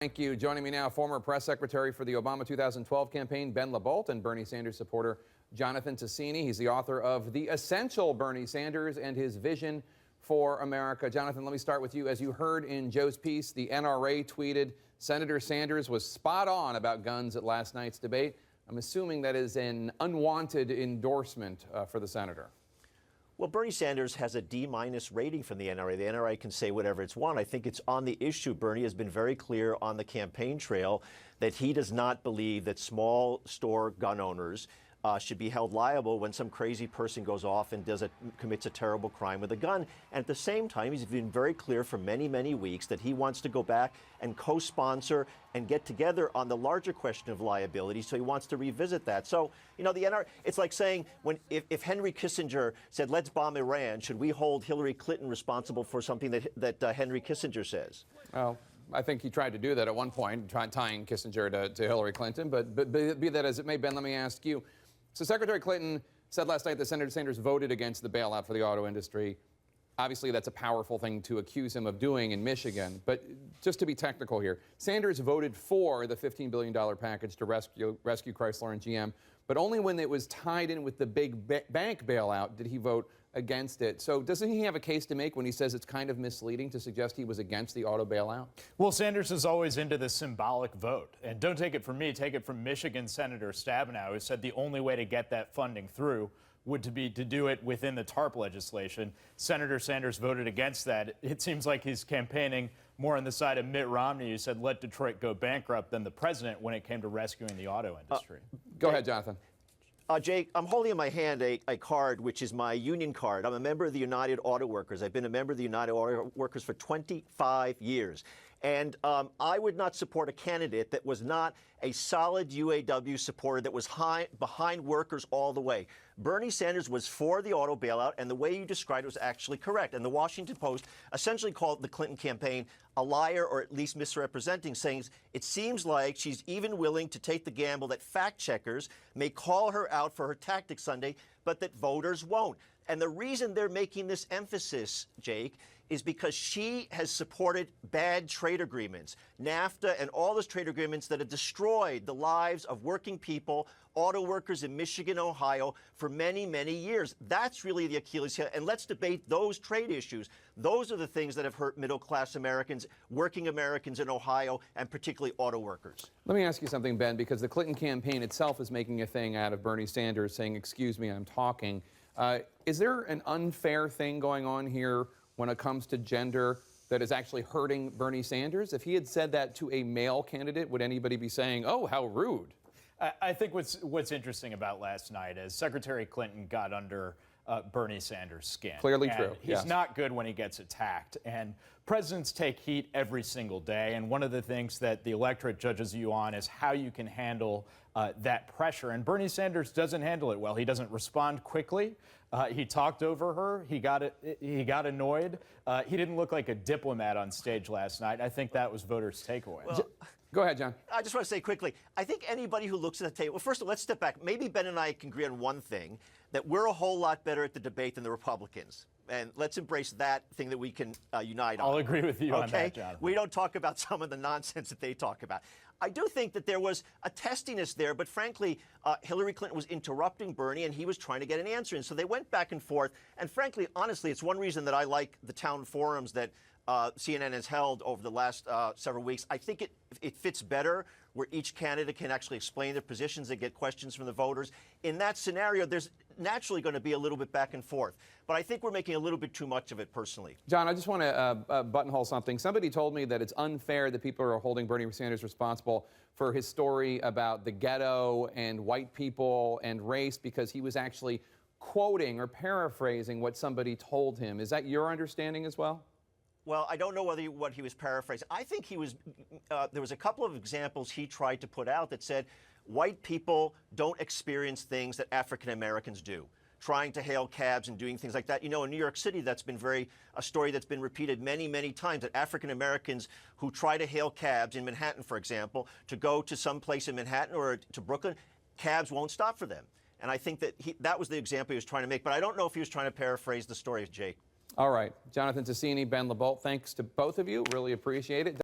Thank you. Joining me now, former press secretary for the Obama 2012 campaign, Ben LaBolt, and Bernie Sanders supporter Jonathan Tasini. He's the author of The Essential Bernie Sanders and His Vision for America. Jonathan, let me start with you. As you heard in Joe's piece, the NRA tweeted Senator Sanders was spot on about guns at last night's debate. I'm assuming that is an unwanted endorsement for the senator. Well, Bernie Sanders has a D- rating from the NRA. The NRA can say whatever it's want. I think it's on the issue. Bernie has been very clear on the campaign trail that he does not believe that small store gun owners should be held liable when some crazy person goes off and commits a terrible crime with a gun. And at the same time, he's been very clear for many, many weeks that he wants to go back and co-sponsor and get together on the larger question of liability. So he wants to revisit that. So, you know, the NRA, it's like saying if Henry Kissinger said, let's bomb Iran, should we hold Hillary Clinton responsible for something that Henry Kissinger says? Well, I think he tried to do that at one point, tying Kissinger to Hillary Clinton. But be that as it may, Ben, let me ask you. So Secretary Clinton said last night that Senator Sanders voted against the bailout for the auto industry. Obviously, that's a powerful thing to accuse him of doing in Michigan. But just to be technical here, Sanders voted for the $15 billion package to rescue Chrysler and GM, but only when it was tied in with the big bank bailout did he vote against it. So doesn't he have a case to make when he says it's kind of misleading to suggest he was against the auto bailout? Well, Sanders is always into the symbolic vote. And don't take it from me, take it from Michigan Senator Stabenow, who said the only way to get that funding through would be to do it within the TARP legislation. Senator Sanders voted against that. It seems like he's campaigning more on the side of Mitt Romney, who said let Detroit go bankrupt, than the president when it came to rescuing the auto industry. Go ahead, Jonathan. Jake, I'm holding in my hand a card, which is my union card. I'm a member of the United Auto Workers. I've been a member of the United Auto Workers for 25 years. And I would not support a candidate that was not a solid UAW supporter, that was behind workers all the way. Bernie Sanders was for the auto bailout, and the way you described it was actually correct. And the Washington Post essentially called the Clinton campaign a liar, or at least misrepresenting, saying it seems like she's even willing to take the gamble that fact checkers may call her out for her tactics Sunday, but that voters won't. And the reason they're making this emphasis, Jake, is because she has supported bad trade agreements, NAFTA and all those trade agreements that have destroyed the lives of working people, auto workers in Michigan, Ohio, for many, many years. That's really the Achilles heel. And let's debate those trade issues. Those are the things that have hurt middle-class Americans, working Americans in Ohio, and particularly auto workers. Let me ask you something, Ben, because the Clinton campaign itself is making a thing out of Bernie Sanders saying, excuse me, I'm talking. Is there an unfair thing going on here when it comes to gender that is actually hurting Bernie Sanders? If he had said that to a male candidate, would anybody be saying, oh, how rude? I think what's interesting about last night is Secretary Clinton got under Bernie Sanders' skin. Clearly true. He's not good when he gets attacked. And presidents take heat every single day. And one of the things that the electorate judges you on is how you can handle that pressure. And Bernie Sanders doesn't handle it well. He doesn't respond quickly. He talked over her. He got annoyed. He didn't look like a diplomat on stage last night. I think that was voters' takeaway. Well, go ahead, John. I just want to say quickly, I think anybody who looks at the table, well, first of all, let's step back. Maybe Ben and I can agree on one thing, that we're a whole lot better at the debate than the Republicans. And let's embrace that thing that we can unite on. I'll agree with you on that, Jonathan. We don't talk about some of the nonsense that they talk about. I do think that there was a testiness there, but frankly, Hillary Clinton was interrupting Bernie, and he was trying to get an answer in. So they went back and forth. And frankly, honestly, it's one reason that I like the town forums that CNN has held over the last several weeks. I think it fits better where each candidate can actually explain their positions and get questions from the voters. In that scenario, there's naturally going to be a little bit back and forth. But I think we're making a little bit too much of it personally. John, I just want to buttonhole something. Somebody told me that it's unfair that people are holding Bernie Sanders responsible for his story about the ghetto and white people and race because he was actually quoting or paraphrasing what somebody told him. Is that your understanding as well? Well, I don't know what he was paraphrasing. I think he was, there was a couple of examples he tried to put out that said white people don't experience things that African Americans do, trying to hail cabs and doing things like that. You know, in New York City, that's been a story that's been repeated many, many times, that African Americans who try to hail cabs in Manhattan, for example, to go to some place in Manhattan or to Brooklyn, cabs won't stop for them. And I think that that was the example he was trying to make. But I don't know if he was trying to paraphrase the story of Jake. All right. Jonathan Tasini, Ben LaBolt, thanks to both of you. Really appreciate it.